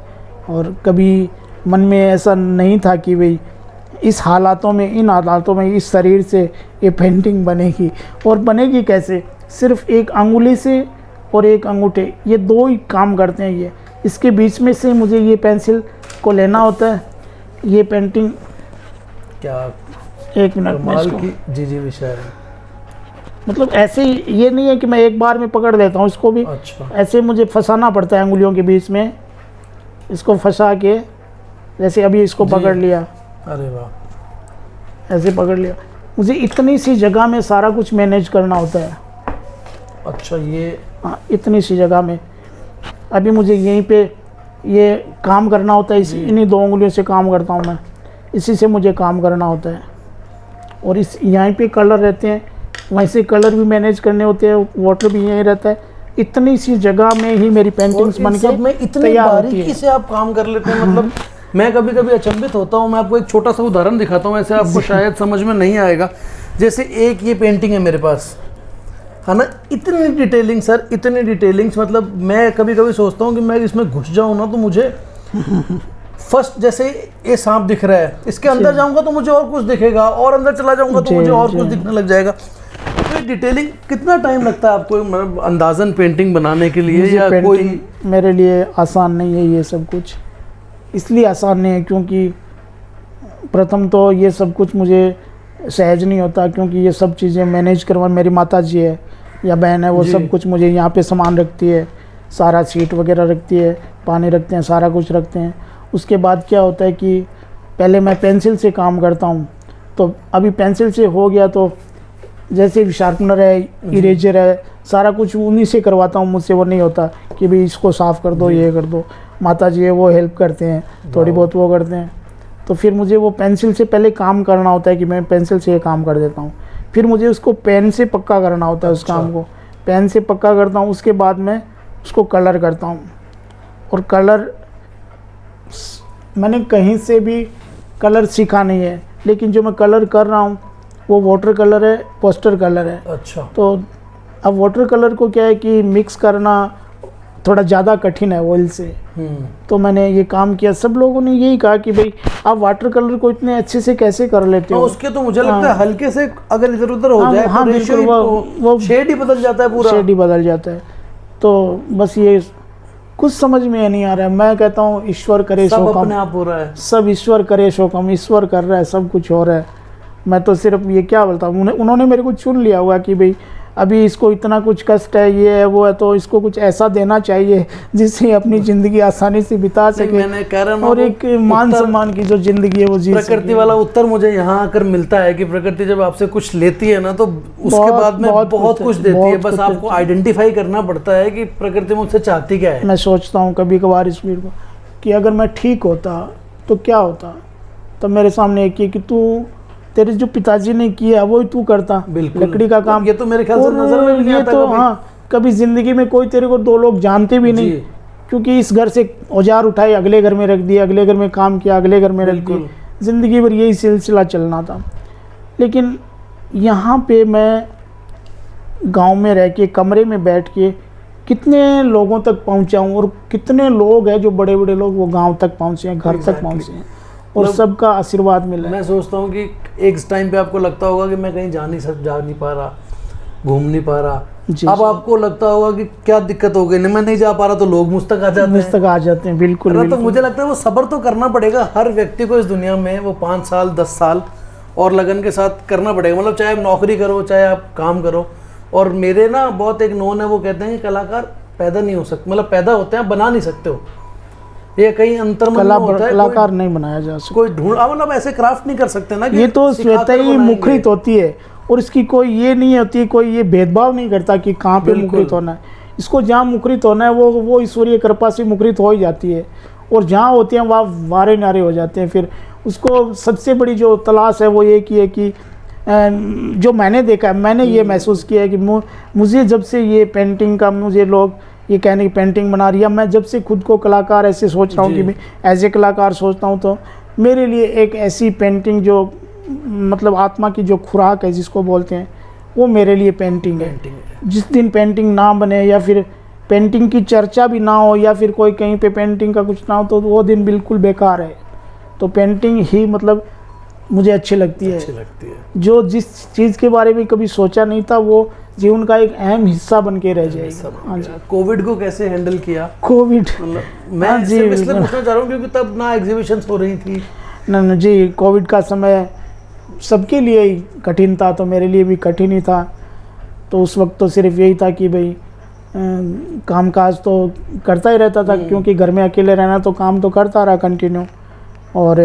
और कभी मन में ऐसा नहीं था कि भाई इस हालातों में, इन हालातों में, इस शरीर से ये पेंटिंग बनेगी। और बनेगी कैसे? सिर्फ एक अंगुली से और एक अंगूठे, ये 2 ही काम करते हैं। ये इसके बीच में से मुझे ये पेंसिल को लेना होता है। ये पेंटिंग, क्या 1 मिनट में कमाल इसको, की, जी विषय है। मतलब ऐसे ही, ये नहीं है कि मैं एक बार में पकड़ लेता हूँ, इसको भी अच्छा, ऐसे मुझे फंसाना पड़ता है अंगुलियों के बीच में। इसको फंसा के, जैसे अभी इसको जी। पकड़ लिया, अरे वाह, ऐसे पकड़ लिया। मुझे इतनी सी जगह में सारा कुछ मैनेज करना होता है। अच्छा, ये हाँ, इतनी सी जगह में अभी मुझे यहीं पे ये काम करना होता है। इन्हीं 2 उंगलियों से काम करता हूँ मैं, इसी से मुझे काम करना होता है। और इस यहीं पे कलर रहते हैं, वहीं से कलर भी मैनेज करने होते हैं, वाटर भी यहीं रहता है। इतनी सी जगह में ही मेरी पेंटिंग्स बन के में इतनी तैयार होती बारीकी है। से आप काम कर लेते हैं, मतलब मैं कभी कभी अचंभित होता हूँ। मैं आपको एक छोटा सा उदाहरण दिखाता हूँ, ऐसे आपको शायद समझ में नहीं आएगा। जैसे एक ये पेंटिंग है मेरे पास, है ना, इतनी डिटेलिंग सर, इतनी डिटेलिंग्स, मतलब मैं कभी कभी सोचता हूँ कि मैं इसमें घुस जाऊँ ना तो मुझे फर्स्ट, जैसे ये सांप दिख रहा है, इसके अंदर जाऊंगा तो मुझे और कुछ दिखेगा, और अंदर चला जाऊंगा तो मुझे और कुछ दिखने लग जाएगा। तो ये डिटेलिंग, कितना टाइम लगता है आपको मतलब अंदाजन पेंटिंग बनाने के लिए? या कोई मेरे लिए आसान नहीं है ये सब कुछ। इसलिए आसान नहीं है क्योंकि प्रथम तो ये सब कुछ मुझे सहज नहीं होता, क्योंकि ये सब चीज़ें मैनेज करवा, मेरी माता जी है या बहन है, वो सब कुछ मुझे यहाँ पे सामान रखती है, सारा सीट वगैरह रखती है, पानी रखते हैं, सारा कुछ रखते हैं। उसके बाद क्या होता है कि पहले मैं पेंसिल से काम करता हूँ, तो अभी पेंसिल से हो गया तो जैसे शार्पनर है, इरेजर है, सारा कुछ उन्हीं से करवाता हूँ, मुझसे वो नहीं होता कि भाई इसको साफ़ कर दो, ये कर दो। माता जी है वो हेल्प करते हैं, थोड़ी बहुत वो करते हैं। तो फिर मुझे वो पेंसिल से पहले काम करना होता है कि मैं पेंसिल से ये काम कर देता हूँ, फिर मुझे उसको पेन से पक्का करना होता है। उस काम को पेन से पक्का करता हूँ, उसके बाद मैं उसको कलर करता हूँ। और कलर मैंने कहीं से भी कलर सीखा नहीं है, लेकिन जो मैं कलर कर रहा हूँ वो वाटर कलर है, पोस्टर कलर है। अच्छा, तो अब वाटर कलर को क्या है कि मिक्स करना थोड़ा ज़्यादा कठिन है ऑयल से। तो मैंने ये काम किया। सब लोगों ने यही कहा कि भाई आप वाटर कलर को इतने अच्छे से कैसे कर लेते हो? उसके तो मुझे लगता है हल्के से अगर इधर उधर हो जाए हाँ, तो रेशियो वो शेड ही बदल जाता है, पूरा शेड ही बदल जाता है। तो बस ये कुछ समझ में नहीं आ रहा है। मैं कहता हूँ ईश्वर करे सब सो कम, अपने आप हो रहा है, सब ईश्वर करे सो कम। ईश्वर कर रहा है, सब कुछ हो रहा है। मैं तो सिर्फ ये क्या बोलता हूँ, उन्होंने मेरे को चुन लिया हुआ कि भाई अभी इसको इतना कुछ कष्ट है, ये है वो है, तो इसको कुछ ऐसा देना चाहिए जिससे अपनी ज़िंदगी आसानी से बिता सके। मैंने कह रहा हूं और एक मान सम्मान की जो ज़िंदगी है वो जी सके। प्रकृति वाला उत्तर मुझे यहाँ आकर मिलता है कि प्रकृति जब आपसे कुछ लेती है ना तो उसके बाद में बहुत कुछ देती है। बस आपको आइडेंटिफाई करना पड़ता है कि प्रकृति मुझसे चाहती क्या है। मैं सोचता हूँ कभी कभार इस वीर को कि अगर मैं ठीक होता तो क्या होता। तब मेरे सामने एक कि तू, तेरे जो पिताजी ने किया वो ही तू करता, लकड़ी का काम। ये तो मेरे ख्याल से नजर में भी नहीं आता तो हाँ, कभी जिंदगी में कोई तेरे को 2 लोग जानते भी नहीं, क्योंकि इस घर से औजार उठाए अगले घर में रख दिए, अगले घर में काम किया अगले घर में रख दिए, जिंदगी भर यही सिलसिला चलना था। लेकिन यहाँ पे मैं गांव में रह के कमरे में बैठ के कितने लोगों तक पहुंचा हूँ, और कितने लोग हैं जो बड़े बड़े लोग वो गांव तक पहुंचे हैं, घर तक पहुंचे हैं, और सबका आशीर्वाद मिला है। मैं सोचता हूँ कि एक टाइम पे आपको लगता होगा कि मैं कहीं जा नहीं पा रहा, घूम नहीं पा रहा। अब आपको लगता होगा कि क्या दिक्कत हो गई, मैं नहीं जा पा रहा, तो लोग मुझ तक आ जाते हैं। बिल्कुल। तो मुझे लगता है वो सब्र तो करना पड़ेगा हर व्यक्ति को इस दुनिया में, वो 5 साल 10 साल और लगन के साथ करना पड़ेगा। मतलब चाहे आप नौकरी करो, चाहे आप काम करो। और मेरे ना बहुत एक नोन है, वो कहते हैं कि कलाकार पैदा नहीं हो सकते, मतलब पैदा होते हैं, बना नहीं सकते हो। ये कहीं अंतर्मन में होता है, कलाकार नहीं बनाया जा सकता, कोई ढूंढ, मतलब ऐसे क्राफ्ट नहीं कर सकते ना कि ये तो स्वतः ही मुखरित होती है, और इसकी कोई ये नहीं होती, कोई ये भेदभाव नहीं करता कि कहाँ पे मुखरित होना है। इसको जहाँ मुखरित होना है वो ईश्वरीय कृपा से मुखरित हो ही जाती है, और जहाँ होती है वहाँ वारे नारे हो जाते हैं। फिर उसको सबसे बड़ी जो तलाश है वो ये की है कि जो मैंने देखा है, मैंने ये महसूस किया है कि मुझे जब से ये पेंटिंग का, मुझे लोग ये कहने की पेंटिंग बना रही है, मैं जब से खुद को कलाकार ऐसे सोच रहा हूँ कि मैं एज ए कलाकार सोचता हूँ, तो मेरे लिए एक ऐसी पेंटिंग जो मतलब आत्मा की जो खुराक है जिसको बोलते हैं, वो मेरे लिए पेंटिंग है। जिस दिन पेंटिंग ना बने, या फिर पेंटिंग की चर्चा भी ना हो, या फिर कोई कहीं पे पेंटिंग का कुछ ना हो, तो वो दिन बिल्कुल बेकार है। तो पेंटिंग ही मतलब मुझे अच्छी लगती है। जो जिस चीज़ के बारे में कभी सोचा नहीं था, वो जीवन का एक अहम हिस्सा बन के रह जाएगा। हाँ जी। कोविड को कैसे हैंडल किया? कोविड, मैं इसलिए पूछना चाह रहा हूँ क्योंकि तब ना एग्जीबिशंस हो रही थी ना जी। कोविड का समय सबके लिए ही कठिन था, तो मेरे लिए भी कठिन ही था। तो उस वक्त तो सिर्फ यही था कि भाई कामकाज तो करता ही रहता था, क्योंकि घर में अकेले रहना, तो काम तो करता रहा कंटिन्यू। और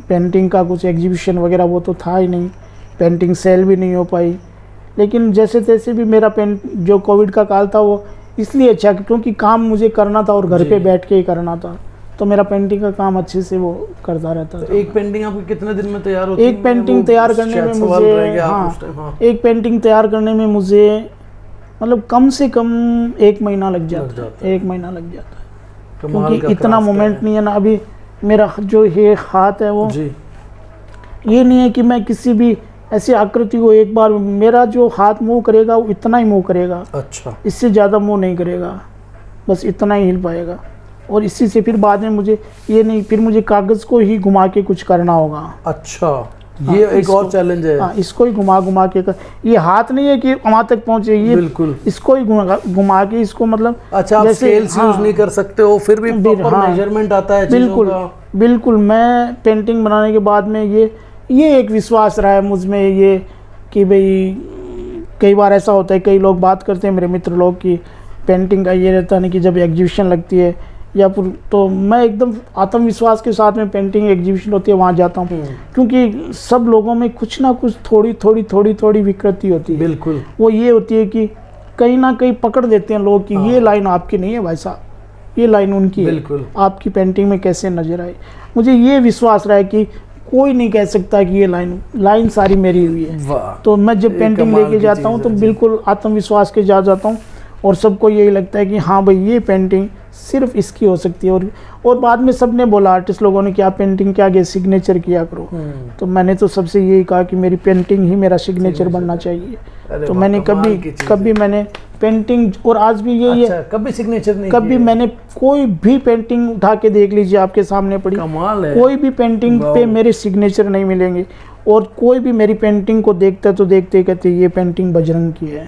पेंटिंग का कुछ एग्जीबिशन वगैरह वो तो था ही नहीं, पेंटिंग सेल भी नहीं हो पाई। लेकिन जैसे तैसे भी मेरा जो कोविड का काल था वो इसलिए अच्छा, क्योंकि काम मुझे करना था और घर पे बैठ के ही करना था, तो मेरा पेंटिंग का काम अच्छे से वो करता रहता था। एक पेंटिंग आपकी कितने दिन में तैयार होती है? एक पेंटिंग तैयार करने में मुझे, एक पेंटिंग तैयार करने में मुझे मतलब कम से कम 1 महीना लग जाता है। 1 महीना लग जाता है, क्योंकि इतना मोमेंट नहीं है ना। अभी मेरा जो ये हाथ है वो ये नहीं है कि मैं किसी भी ऐसी आकृति को एक बार, मेरा जो हाथ मूव करेगा वो इतना ही मूव करेगा। अच्छा। इससे ज़्यादा मूव नहीं करेगा, बस इतना ही हिल पाएगा। और इसी से फिर बाद में मुझे ये नहीं, फिर मुझे कागज़ को ही घुमा के कुछ करना होगा। अच्छा, ये एक और चैलेंज है। हाँ, इसको ही घुमा के ये हाथ नहीं है कि वहाँ तक पहुँचे, ये बिल्कुल इसको ही घुमा के, इसको मतलब अच्छा आप स्केल्स यूज नहीं कर सकते हो, फिर भी प्रॉपर मेजरमेंट आता है चीज़ों का। बिल्कुल। मैं पेंटिंग बनाने के बाद में ये एक विश्वास रहा है मुझ में, ये कि भाई कई बार ऐसा होता है, कई लोग बात करते हैं मेरे मित्र लोग की पेंटिंग का ये रहता नहीं कि जब एग्जीबिशन लगती है या तो मैं एकदम आत्मविश्वास के साथ में पेंटिंग एग्जीबिशन होती है वहाँ जाता हूँ, क्योंकि सब लोगों में कुछ ना कुछ थोड़ी विकृति होती है। बिल्कुल। वो ये होती है कि कहीं ना कहीं पकड़ देते हैं लोग कि ये लाइन आपकी नहीं है भाई साहब, ये लाइन उनकी है, आपकी पेंटिंग में कैसे नजर आए। मुझे ये विश्वास रहा है कि कोई नहीं कह सकता कि ये लाइन सारी मेरी हुई है। तो मैं जब पेंटिंग लेके जाता हूँ तो बिल्कुल आत्मविश्वास के जाता हूँ, और सबको यही लगता है कि हाँ भाई ये पेंटिंग सिर्फ इसकी हो सकती है। और बाद में सबने बोला, आर्टिस्ट लोगों ने, कि आप पेंटिंग के आगे सिग्नेचर किया करो। तो मैंने तो सबसे यही कहा कि मेरी पेंटिंग ही मेरा सिग्नेचर बनना चाहिए। तो मैंने कभी मैंने पेंटिंग, और आज भी यही है, कभी सिग्नेचर नहीं, कभी मैंने कोई भी पेंटिंग उठा के देख लीजिए, आपके सामने पड़ी, कमाल है। कोई भी पेंटिंग पे मेरे सिग्नेचर नहीं मिलेंगे। और कोई भी मेरी पेंटिंग को देखता तो देखते कहते ये पेंटिंग बजरंग की है।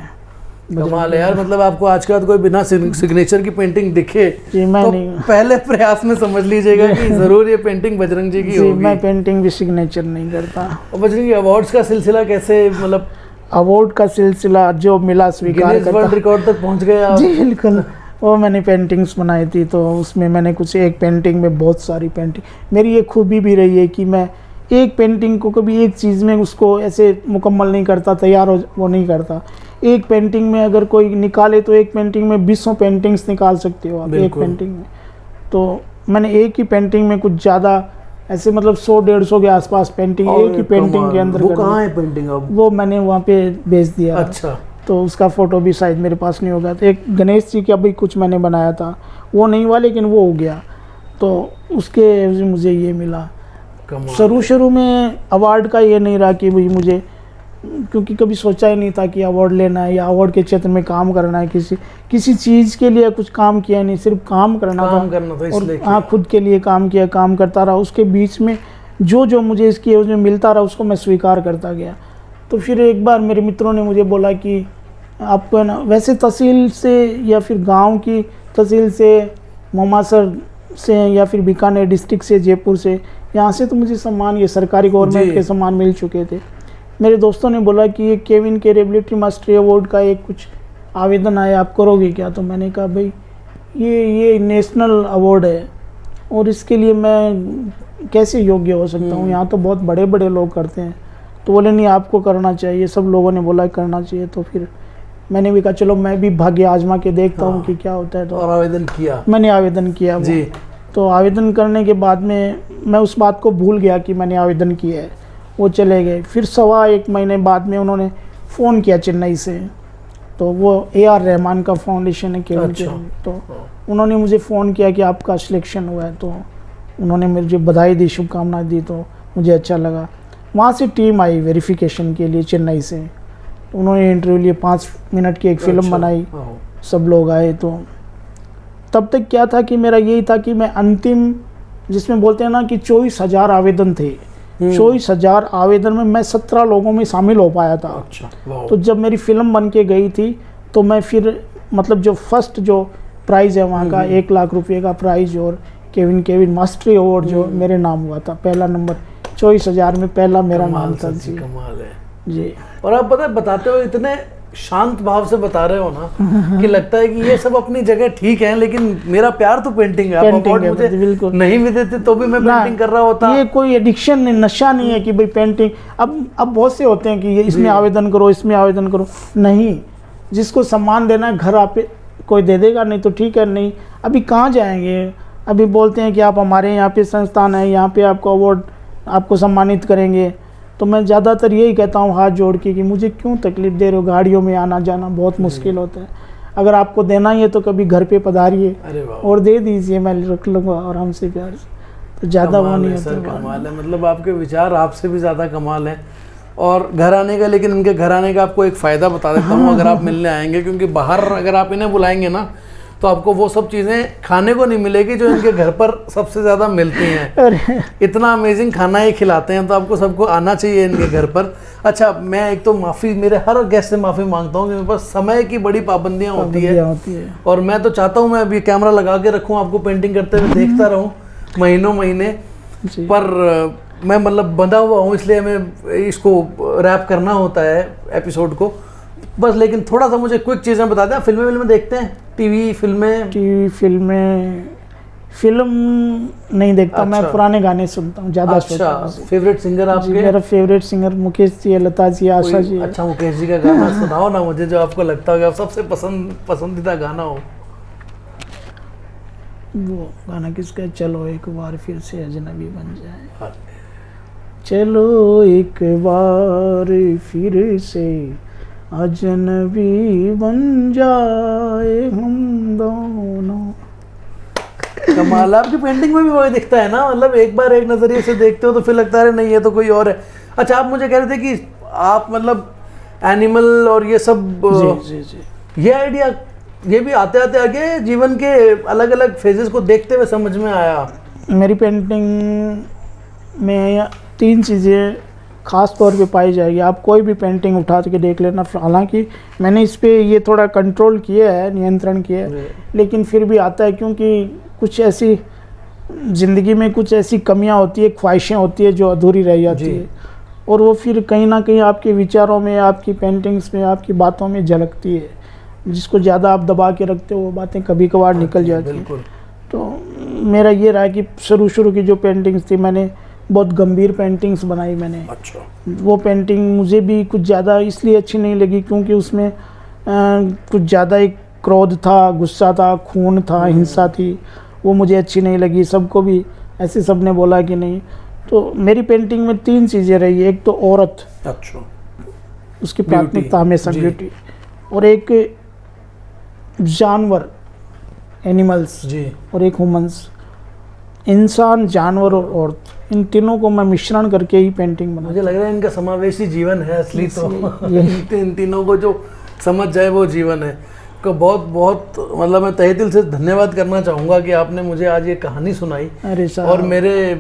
कमाल है यार। मतलब आपको आज के बाद कोई बिना सिग्नेचर की पेंटिंग दिखे तो नहीं, पहले प्रयास में समझ लीजिएगा कि जरूर ये पेंटिंग बजरंग जी की होगी। मैं पेंटिंग भी सिग्नेचर नहीं करता। और बजरंग अवार्ड्स का सिलसिला कैसे, मतलब अवार्ड का सिलसिला जो मिला स्वीकार करता, वर्ल्ड रिकॉर्ड तक पहुंच गया? जी बिल्कुल। वो मैंने पेंटिंग्स बनाई थी, तो उसमें मैंने कुछ, एक पेंटिंग में बहुत सारी पेंटिंग, मेरी ये खूबी भी रही है कि मैं एक पेंटिंग को कभी एक चीज़ में उसको ऐसे मुकम्मल नहीं करता, तैयार हो वो नहीं करता। एक पेंटिंग में अगर कोई निकाले तो एक पेंटिंग में 20 पेंटिंग्स निकाल सकते हो आप एक पेंटिंग में। तो मैंने एक ही पेंटिंग में कुछ ज़्यादा ऐसे मतलब 100-150 के आसपास पेंटिंग एक ही पेंटिंग के अंदर। वो कहाँ है पेंटिंग अब? वो मैंने वहाँ पे भेज दिया। अच्छा। तो उसका फ़ोटो भी शायद मेरे पास नहीं होगा। तो एक गणेश जी का भी कुछ मैंने बनाया था, वो नहीं हुआ, लेकिन वो हो गया, तो उसके मुझे ये मिला। शुरू में अवार्ड का ये नहीं रहा कि भाई मुझे क्योंकि कभी सोचा ही नहीं था कि अवार्ड लेना है या अवार्ड के क्षेत्र में काम करना है, किसी चीज़ के लिए कुछ काम किया नहीं, सिर्फ काम करना था और इसलिए हाँ खुद के लिए काम किया, काम करता रहा। उसके बीच में जो मुझे इसकी उसमें मिलता रहा उसको मैं स्वीकार करता गया। तो फिर एक बार मेरे मित्रों ने मुझे बोला कि आपको है ना, वैसे तहसील से या फिर गांव की तहसील से, मोमासर से या फिर बीकानेर डिस्ट्रिक्ट से, जयपुर से, यहाँ से तो मुझे सम्मान, ये सरकारी गवर्नमेंट के सम्मान मिल चुके थे। मेरे दोस्तों ने बोला कि ये केविन के रेबिलिटी मास्टरी अवार्ड का एक कुछ आवेदन आया, आप करोगे क्या? तो मैंने कहा भाई ये नेशनल अवार्ड है और इसके लिए मैं कैसे योग्य हो सकता हूँ, यहाँ तो बहुत बड़े बड़े लोग करते हैं। तो बोले नहीं आपको करना चाहिए, सब लोगों ने बोला करना चाहिए। तो फिर मैंने भी कहा चलो मैं भी भाग्य आजमा के देखता हूँ कि क्या होता है। तो और आवेदन किया? मैंने आवेदन किया जी। तो आवेदन करने के बाद में मैं उस बात को भूल गया कि मैंने आवेदन किया है, वो चले गए। फिर 1.25 महीने बाद में उन्होंने फ़ोन किया चेन्नई से, तो वो AR रहमान का फाउंडेशन है केवल के, तो उन्होंने मुझे फ़ोन किया कि आपका सिलेक्शन हुआ है। तो उन्होंने मुझे बधाई दी, शुभकामनाएं दी, तो मुझे अच्छा लगा। वहाँ से टीम आई वेरिफिकेशन के लिए चेन्नई से, तो उन्होंने इंटरव्यू लिए, 5 मिनट की एक फ़िल्म बनाई, सब लोग आए। तो तब तक क्या था कि मेरा यही था कि मैं अंतिम, जिसमें बोलते हैं ना कि 24,000 आवेदन थे, 24,000 आवेदन में मैं 17 लोगों में शामिल हो पाया था। अच्छा, तो जब मेरी फिल्म बन के गई थी तो मैं फिर मतलब जो फर्स्ट जो प्राइज़ है वहाँ का 1 लाख रुपये का प्राइज़ और केविन मास्टरी अवार्ड जो मेरे नाम हुआ था, पहला नंबर 24,000 में पहला मेरा नाम था। जी कमाल है जी। और आप पता है बताते हो इतने शांत भाव से बता रहे हो ना कि लगता है कि ये सब अपनी जगह ठीक है, लेकिन मेरा प्यार तो पेंटिंग है। आप अवार्ड मुझे बिल्कुल नहीं भी देते तो भी मैं पेंटिंग कर रहा होता। ये कोई एडिक्शन नहीं, नशा नहीं है कि भाई पेंटिंग। अब बहुत से होते हैं कि ये इसमें आवेदन करो, इसमें आवेदन करो। नहीं, जिसको सम्मान देना है घर आप कोई दे देगा, नहीं तो ठीक है। नहीं अभी कहाँ जाएंगे, अभी बोलते हैं कि आप हमारे यहाँ पे संस्थान है, यहाँ पे आपको अवार्ड, आपको सम्मानित करेंगे। तो मैं ज़्यादातर यही कहता हूँ हाथ जोड़ के कि मुझे क्यों तकलीफ़ दे रहे हो, गाड़ियों में आना जाना बहुत मुश्किल होता है। अगर आपको देना ही है तो कभी घर पे पधारिए और दे दीजिए, मैं रख लूँगा आराम से प्यार से। तो ज़्यादा वो नहीं होता। कमाल है, मतलब आपके विचार आपसे भी ज़्यादा कमाल है। और घर आने का, लेकिन इनके घर आने का आपको एक फ़ायदा बता देता हूँ अगर आप मिलने आएंगे, क्योंकि बाहर अगर आप इन्हें बुलाएंगे ना तो आपको वो सब चीज़ें खाने को नहीं मिलेगी जो इनके घर पर सबसे ज़्यादा मिलती हैं। इतना अमेजिंग खाना ये खिलाते हैं, तो आपको सबको आना चाहिए इनके घर पर। अच्छा, मैं एक तो माफ़ी, मेरे हर गेस्ट से माफ़ी मांगता हूँ कि मेरे पास समय की बड़ी पाबंदियाँ होती है और मैं तो चाहता हूँ मैं अभी कैमरा लगा के रखूँ, आपको पेंटिंग करते हुए देखता रहूँ महीनों महीने, पर मैं मतलब बंधा हुआ हूँ, इसलिए हमें इसको रैप करना होता है एपिसोड को बस। लेकिन थोड़ा सा मुझे क्विक चीज़ें बता दें। फिल्में देखते हैं? टीवी फिल्में फिल्म नहीं देखता। अच्छा। मैं पुराने गाने सुनता हूँ ज़्यादा। अच्छा, फेवरेट सिंगर आपके? मेरा फेवरेट सिंगर मुकेश जी है, लता जी, आशा जी। अच्छा, मुकेश जी का गाना सुनाओ ना मुझे, जो आपको लगता होगा सबसे पसंदीदा गाना हो। वो गाना किसका है? चलो एक बार फिर से अजनबी बन जाए। चलो एक बार फिर से अजनबी बन जाए हम दोनों। कमाल। आपकी पेंटिंग में भी वही दिखता है ना, मतलब एक बार एक नज़रिए से देखते हो तो फिर लगता है नहीं ये तो कोई और है। अच्छा, आप मुझे कह रहे थे कि आप मतलब एनिमल और ये सब, जी। ये आइडिया ये भी आते आते आगे जीवन के अलग अलग फेजेस को देखते हुए समझ में आया? मेरी पेंटिंग में 3 चीज़ें ख़ास तौर पे पाई जाएगी। आप कोई भी पेंटिंग उठा के देख लेना। हालांकि मैंने इस पे ये थोड़ा कंट्रोल किया है, नियंत्रण किया है, लेकिन फिर भी आता है, क्योंकि कुछ ऐसी ज़िंदगी में कुछ ऐसी कमियां होती है, ख्वाहिशें होती है जो अधूरी रह जाती है, और वो फिर कहीं ना कहीं आपके विचारों में, आपकी पेंटिंग्स में, आपकी बातों में झलकती है। जिसको ज़्यादा आप दबा के रखते हो वो बातें कभी कभार निकल जाती हैं। तो मेरा ये रहा कि शुरू की जो पेंटिंग्स थी, मैंने बहुत गंभीर पेंटिंग्स बनाई मैंने। अच्छा। वो पेंटिंग मुझे भी कुछ ज़्यादा इसलिए अच्छी नहीं लगी क्योंकि उसमें कुछ ज़्यादा एक क्रोध था, गुस्सा था, खून था, हिंसा थी, वो मुझे अच्छी नहीं लगी। सबको भी ऐसे सब ने बोला कि नहीं। तो मेरी पेंटिंग में 3 चीज़ें रही। एक तो औरत, अच्छा, उसकी प्राथमिकता हमेशा ब्यूटी, और एक जानवर, एनिमल्स जी, और एक ह्यूमंस, इंसान, जानवर और औरत, इन तीनों को मैं मिश्रण करके ही पेंटिंग बना। मुझे लग रहा है इनका समावेशी जीवन है असली तो ये इन तीनों को जो समझ जाए वो जीवन है। को बहुत बहुत मतलब मैं तहे दिल से धन्यवाद करना चाहूँगा कि आपने मुझे आज ये कहानी सुनाई। अरे साहब, और मेरे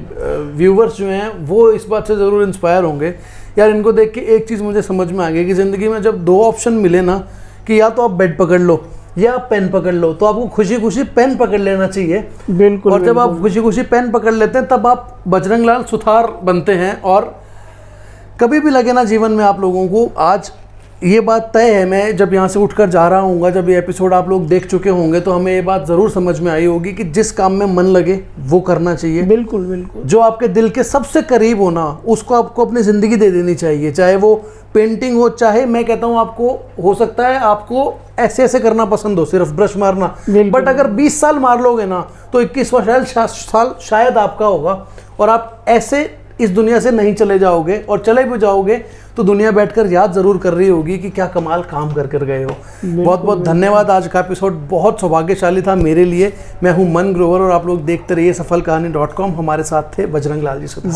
व्यूवर्स जो हैं वो इस बात से ज़रूर इंस्पायर होंगे। यार इनको देख के एक चीज़ मुझे समझ में आ गई कि ज़िंदगी में जब दो ऑप्शन मिले ना कि या तो आप बेड पकड़ लो या आप पेन पकड़ लो, तो आपको खुशी खुशी पेन पकड़ लेना चाहिए। बिल्कुल। और जब आप खुशी खुशी पेन पकड़ लेते हैं तब आप बजरंग लाल सुथार बनते हैं। और कभी भी लगे ना जीवन में आप लोगों को, आज ये बात तय है, मैं जब यहाँ से उठकर जा रहा हूँ, जब ये एपिसोड आप लोग देख चुके होंगे तो हमें ये बात ज़रूर समझ में आई होगी कि जिस काम में मन लगे वो करना चाहिए। बिल्कुल बिल्कुल। जो आपके दिल के सबसे करीब होना उसको आपको अपनी ज़िंदगी दे देनी चाहिए, चाहे वो पेंटिंग हो, चाहे मैं कहता हूँ आपको हो सकता है आपको ऐसे ऐसे करना पसंद हो, सिर्फ ब्रश मारना, बट अगर 20 साल मार लोगे ना तो 21वां साल शायद आपका होगा और आप ऐसे इस दुनिया से नहीं चले जाओगे। और चले भी जाओगे तो दुनिया बैठकर याद ज़रूर कर रही होगी कि क्या कमाल काम कर कर गए हो। बहुत बहुत धन्यवाद। आज का एपिसोड बहुत सौभाग्यशाली था मेरे लिए। मैं हूं मन ग्रोवर और आप लोग देखते रहिए सफलकहानी.com। हमारे साथ थे बजरंग लाल जी सुथार।